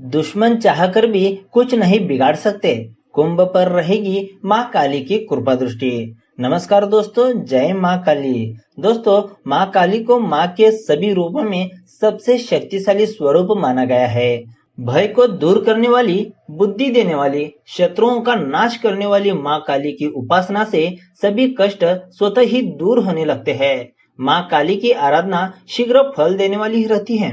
दुश्मन चाहकर भी कुछ नहीं बिगाड़ सकते। कुंभ पर रहेगी माँ काली की कृपा दृष्टि। नमस्कार दोस्तों, जय माँ काली। दोस्तों, माँ काली को माँ के सभी रूपों में सबसे शक्तिशाली स्वरूप माना गया है। भय को दूर करने वाली, बुद्धि देने वाली, शत्रुओं का नाश करने वाली माँ काली की उपासना से सभी कष्ट स्वतः ही दूर होने लगते हैं। माँ काली की आराधना शीघ्र फल देने वाली ही रहती है।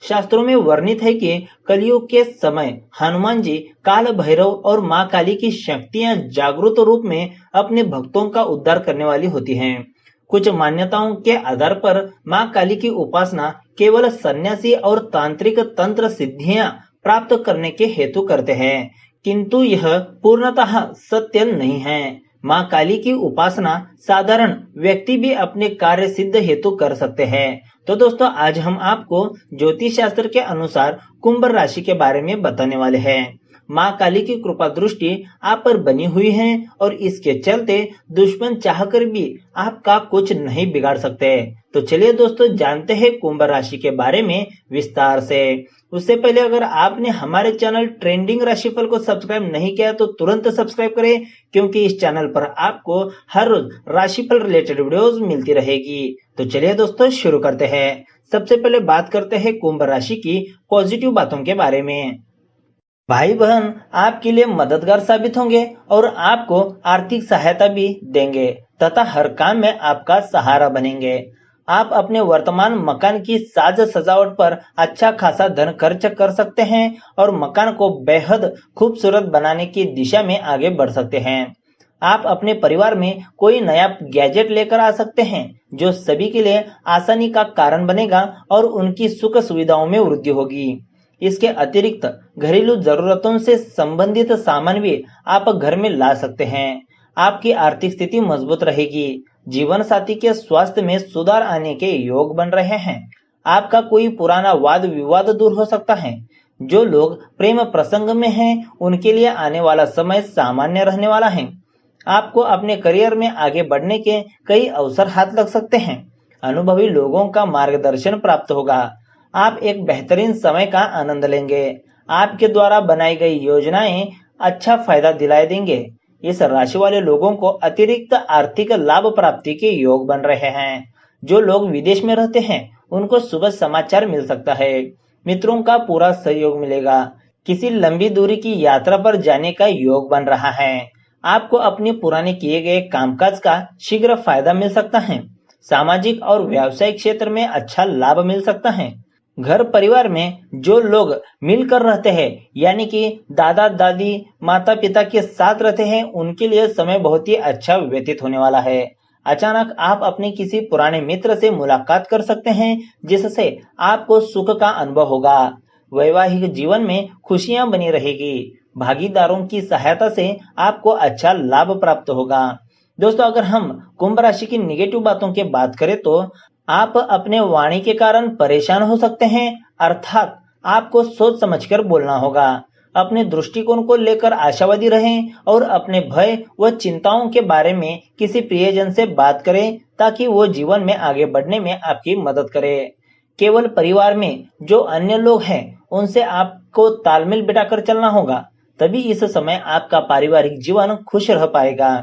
शास्त्रों में वर्णित है कि कलयुग के समय हनुमान जी, काल भैरव और माँ काली की शक्तियां जागृत रूप में अपने भक्तों का उद्धार करने वाली होती हैं। कुछ मान्यताओं के आधार पर माँ काली की उपासना केवल सन्यासी और तांत्रिक तंत्र सिद्धियां प्राप्त करने के हेतु करते हैं, किंतु यह पूर्णतः सत्य नहीं है। माँ काली की उपासना साधारण व्यक्ति भी अपने कार्य सिद्ध हेतु कर सकते हैं। तो दोस्तों, आज हम आपको ज्योतिष शास्त्र के अनुसार कुंभ राशि के बारे में बताने वाले हैं। माँ काली की कृपा दृष्टि आप पर बनी हुई है और इसके चलते दुश्मन चाहकर भी आपका कुछ नहीं बिगाड़ सकते। तो चलिए दोस्तों, जानते हैं कुंभ राशि के बारे में विस्तार से। उससे पहले अगर आपने हमारे चैनल ट्रेंडिंग राशिफल को सब्सक्राइब नहीं किया तो तुरंत सब्सक्राइब करें, क्योंकि इस चैनल पर आपको हर रोज राशिफल रिलेटेड वीडियोस मिलती रहेगी। तो चलिए दोस्तों, शुरू करते हैं। सबसे पहले बात करते हैं कुंभ राशि की पॉजिटिव बातों के बारे में। भाई बहन आपके लिए मददगार साबित होंगे और आपको आर्थिक सहायता भी देंगे तथा हर काम में आपका सहारा बनेंगे। आप अपने वर्तमान मकान की साज सजावट पर अच्छा खासा धन खर्च कर सकते हैं और मकान को बेहद खूबसूरत बनाने की दिशा में आगे बढ़ सकते हैं। आप अपने परिवार में कोई नया गैजेट लेकर आ सकते हैं जो सभी के लिए आसानी का कारण बनेगा और उनकी सुख सुविधाओं में वृद्धि होगी। इसके अतिरिक्त घरेलू जरूरतों से संबंधित सामान भी आप घर में ला सकते हैं। आपकी आर्थिक स्थिति मजबूत रहेगी। जीवन साथी के स्वास्थ्य में सुधार आने के योग बन रहे हैं। आपका कोई पुराना वाद विवाद दूर हो सकता है। जो लोग प्रेम प्रसंग में हैं, उनके लिए आने वाला समय सामान्य रहने वाला है। आपको अपने करियर में आगे बढ़ने के कई अवसर हाथ लग सकते हैं। अनुभवी लोगों का मार्गदर्शन प्राप्त होगा। आप एक बेहतरीन समय का आनंद लेंगे। आपके द्वारा बनाई गई योजनाएं अच्छा फायदा दिलाए देंगे। इस राशि वाले लोगों को अतिरिक्त आर्थिक लाभ प्राप्ति के योग बन रहे हैं। जो लोग विदेश में रहते हैं, उनको शुभ समाचार मिल सकता है। मित्रों का पूरा सहयोग मिलेगा। किसी लंबी दूरी की यात्रा पर जाने का योग बन रहा है। आपको अपने पुराने किए गए कामकाज का शीघ्र फायदा मिल सकता है। सामाजिक और व्यावसायिक क्षेत्र में अच्छा लाभ मिल सकता है। घर परिवार में जो लोग मिलकर रहते हैं, यानी कि दादा दादी माता पिता के साथ रहते हैं, उनके लिए समय बहुत ही अच्छा व्यतीत होने वाला है। अचानक आप अपने किसी पुराने मित्र से मुलाकात कर सकते हैं, जिससे आपको सुख का अनुभव होगा। वैवाहिक जीवन में खुशियां बनी रहेगी। भागीदारों की सहायता से आपको अच्छा लाभ प्राप्त होगा। दोस्तों, अगर हम कुंभ राशि की निगेटिव बातों की बात करें तो आप अपने वाणी के कारण परेशान हो सकते हैं, अर्थात आपको सोच समझकर बोलना होगा। अपने दृष्टिकोण को लेकर आशावादी रहें और अपने भय व चिंताओं के बारे में किसी प्रियजन से बात करें, ताकि वो जीवन में आगे बढ़ने में आपकी मदद करे। केवल परिवार में जो अन्य लोग हैं, उनसे आपको तालमेल बिठाकर चलना होगा, तभी इस समय आपका पारिवारिक जीवन खुश रह पाएगा।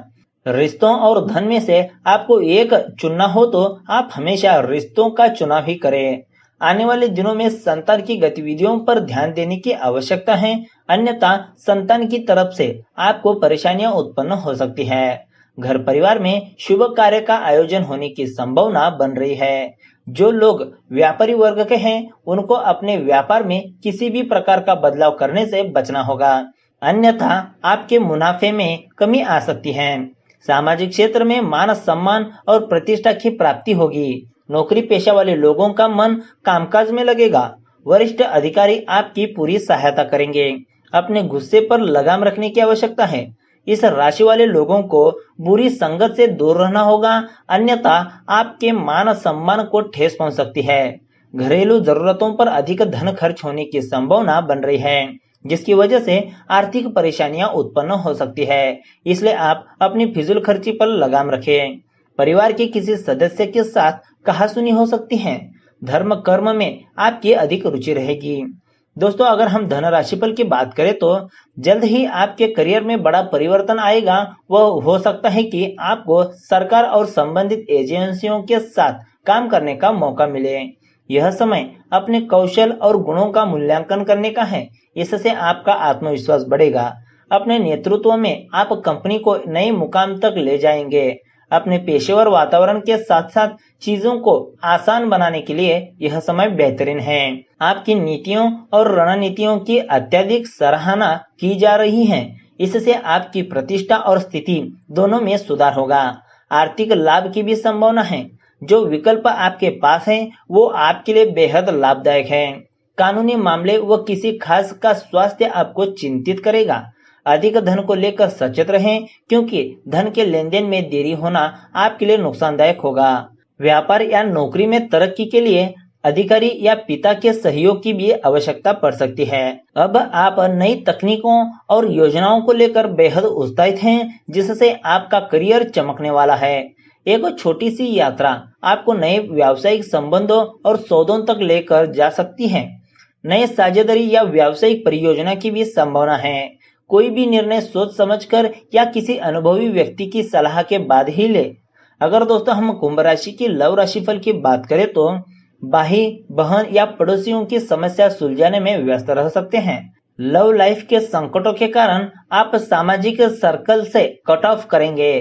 रिश्तों और धन में से आपको एक चुनना हो तो आप हमेशा रिश्तों का चुनाव ही करें। आने वाले दिनों में संतान की गतिविधियों पर ध्यान देने की आवश्यकता है, अन्यथा संतान की तरफ से आपको परेशानियां उत्पन्न हो सकती है। घर परिवार में शुभ कार्य का आयोजन होने की संभावना बन रही है। जो लोग व्यापारी वर्ग के हैं, उनको अपने व्यापार में किसी भी प्रकार का बदलाव करने से बचना होगा, अन्यथा आपके मुनाफे में कमी आ सकती है। सामाजिक क्षेत्र में मान सम्मान और प्रतिष्ठा की प्राप्ति होगी। नौकरी पेशा वाले लोगों का मन कामकाज में लगेगा। वरिष्ठ अधिकारी आपकी पूरी सहायता करेंगे। अपने गुस्से पर लगाम रखने की आवश्यकता है। इस राशि वाले लोगों को बुरी संगत से दूर रहना होगा, अन्यथा आपके मान सम्मान को ठेस पहुंच सकती है। घरेलू जरूरतों पर अधिक धन खर्च होने की संभावना बन रही है, जिसकी वजह से आर्थिक परेशानियां उत्पन्न हो सकती है। इसलिए आप अपनी फिजूल खर्ची पर लगाम रखें। परिवार के किसी सदस्य के साथ कहासुनी हो सकती है। धर्म कर्म में आपकी अधिक रुचि रहेगी। दोस्तों अगर हम धन राशिफल की बात करें तो जल्द ही आपके करियर में बड़ा परिवर्तन आएगा। वह हो सकता है कि आपको सरकार और संबंधित एजेंसियों के साथ काम करने का मौका मिले। यह समय अपने कौशल और गुणों का मूल्यांकन करने का है। इससे आपका आत्मविश्वास बढ़ेगा। अपने नेतृत्व में आप कंपनी को नए मुकाम तक ले जाएंगे। अपने पेशेवर वातावरण के साथ साथ चीजों को आसान बनाने के लिए यह समय बेहतरीन है। आपकी नीतियों और रणनीतियों की अत्यधिक सराहना की जा रही है। इससे आपकी प्रतिष्ठा और स्थिति दोनों में सुधार होगा। आर्थिक लाभ की भी संभावना है। जो विकल्प आपके पास है वो आपके लिए बेहद लाभदायक है। कानूनी मामले व किसी खास का स्वास्थ्य आपको चिंतित करेगा। अधिक धन को लेकर सचेत रहें क्योंकि धन के लेन देन में देरी होना आपके लिए नुकसानदायक होगा। व्यापार या नौकरी में तरक्की के लिए अधिकारी या पिता के सहयोग की भी आवश्यकता पड़ सकती है। अब आप नई तकनीकों और योजनाओं को लेकर बेहद उत्साहित हैं, जिससे आपका करियर चमकने वाला है। एक छोटी सी यात्रा आपको नए व्यावसायिक संबंधों और सौदों तक लेकर जा सकती है। नए साझेदारी या व्यावसायिक परियोजना की भी संभावना है। कोई भी निर्णय सोच समझकर या किसी अनुभवी व्यक्ति की सलाह के बाद ही ले। अगर दोस्तों हम कुंभ राशि की लव राशिफल की बात करें तो भाई बहन या पड़ोसियों की समस्या सुलझाने में व्यस्त रह सकते हैं। लव लाइफ के संकटों के कारण आप सामाजिक सर्कल से कट ऑफ करेंगे।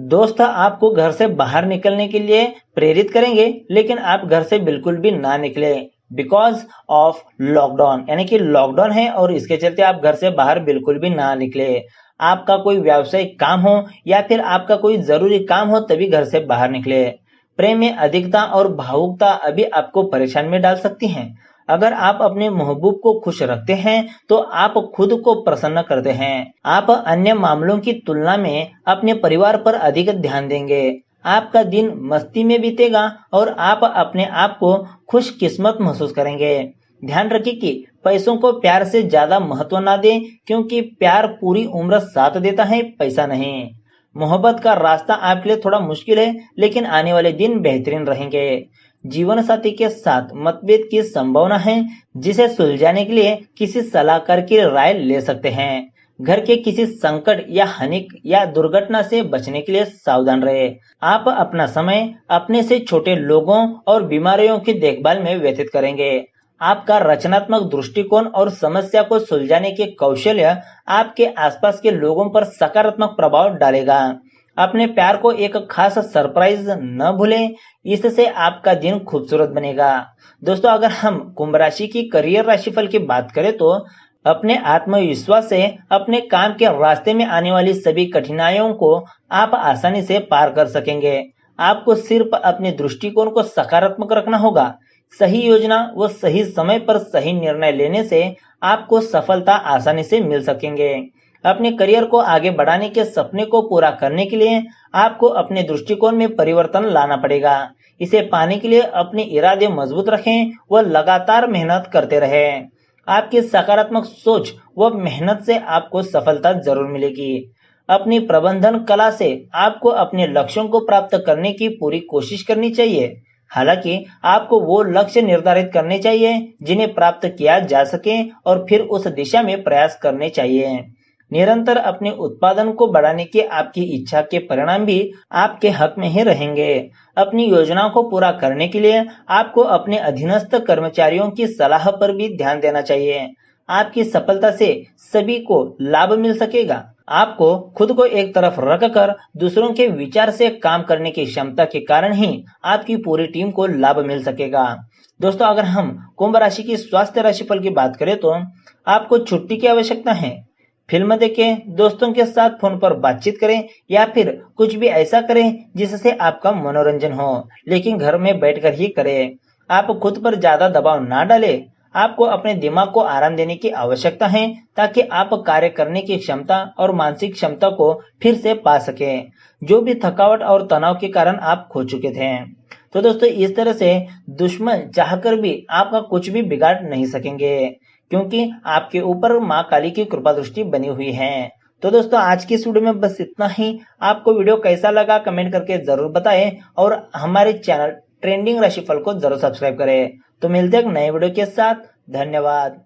दोस्त आपको घर से बाहर निकलने के लिए प्रेरित करेंगे, लेकिन आप घर से बिल्कुल भी ना निकले बिकॉज ऑफ लॉकडाउन, यानी कि लॉकडाउन है और इसके चलते आप घर से बाहर बिल्कुल भी ना निकले। आपका कोई व्यावसायिक काम हो या फिर आपका कोई जरूरी काम हो तभी घर से बाहर निकले। प्रेम में अधिकता और भावुकता अभी आपको परेशान में डाल सकती हैं। अगर आप अपने महबूब को खुश रखते हैं तो आप खुद को प्रसन्न करते हैं। आप अन्य मामलों की तुलना में अपने परिवार पर अधिक ध्यान देंगे। आपका दिन मस्ती में बीतेगा और आप अपने आप को खुशकिस्मत महसूस करेंगे। ध्यान रखिए कि पैसों को प्यार से ज्यादा महत्व ना दें, क्योंकि प्यार पूरी उम्र साथ देता है, पैसा नहीं। मोहब्बत का रास्ता आपके लिए थोड़ा मुश्किल है, लेकिन आने वाले दिन बेहतरीन रहेंगे। जीवन साथी के साथ मतभेद की संभावना है, जिसे सुलझाने के लिए किसी सलाहकार की राय ले सकते हैं। घर के किसी संकट या हानि या दुर्घटना से बचने के लिए सावधान रहे। आप अपना समय अपने से छोटे लोगों और बीमारियों की देखभाल में व्यतीत करेंगे। आपका रचनात्मक दृष्टिकोण और समस्या को सुलझाने के कौशल्य आपके आसपास के लोगों पर सकारात्मक प्रभाव डालेगा। अपने प्यार को एक खास सरप्राइज न भूलें, इससे आपका दिन खूबसूरत बनेगा। दोस्तों अगर हम कुंभ राशि की करियर राशिफल की बात करें तो अपने आत्मविश्वास से अपने काम के रास्ते में आने वाली सभी कठिनाइयों को आप आसानी से पार कर सकेंगे। आपको सिर्फ अपने दृष्टिकोण को सकारात्मक रखना होगा। सही योजना व सही समय पर सही निर्णय लेने से आपको सफलता आसानी से मिल सकेंगे। अपने करियर को आगे बढ़ाने के सपने को पूरा करने के लिए आपको अपने दृष्टिकोण में परिवर्तन लाना पड़ेगा। इसे पाने के लिए अपने इरादे मजबूत रखें व लगातार मेहनत करते रहें। आपकी सकारात्मक सोच व मेहनत से आपको सफलता जरूर मिलेगी। अपनी प्रबंधन कला से आपको अपने लक्ष्यों को प्राप्त करने की पूरी कोशिश करनी चाहिए। हालांकि आपको वो लक्ष्य निर्धारित करने चाहिए जिन्हें प्राप्त किया जा सके और फिर उस दिशा में प्रयास करने चाहिए। निरंतर अपने उत्पादन को बढ़ाने की आपकी इच्छा के परिणाम भी आपके हक में ही रहेंगे। अपनी योजनाओं को पूरा करने के लिए आपको अपने अधीनस्थ कर्मचारियों की सलाह पर भी ध्यान देना चाहिए। आपकी सफलता से सभी को लाभ मिल सकेगा। आपको खुद को एक तरफ रखकर दूसरों के विचार से काम करने की क्षमता के कारण ही आपकी पूरी टीम को लाभ मिल सकेगा। दोस्तों अगर हम कुंभ राशि की स्वास्थ्य राशिफल की बात करें तो आपको छुट्टी की आवश्यकता है। फिल्म देखें, दोस्तों के साथ फोन पर बातचीत करें या फिर कुछ भी ऐसा करें जिससे आपका मनोरंजन हो, लेकिन घर में बैठकर ही करें। आप खुद पर ज्यादा दबाव ना डालें। आपको अपने दिमाग को आराम देने की आवश्यकता है ताकि आप कार्य करने की क्षमता और मानसिक क्षमता को फिर से पा सकें, जो भी थकावट और तनाव के कारण आप खो चुके थे। तो दोस्तों इस तरह से दुश्मन चाहकर भी आपका कुछ भी बिगाड़ नहीं सकेंगे, क्योंकि आपके ऊपर माँ काली की कृपा दृष्टि बनी हुई है। तो दोस्तों आज की इस वीडियो में बस इतना ही। आपको वीडियो कैसा लगा कमेंट करके जरूर बताएं और हमारे चैनल ट्रेंडिंग राशिफल को जरूर सब्सक्राइब करें। तो मिलते हैं एक नए वीडियो के साथ। धन्यवाद।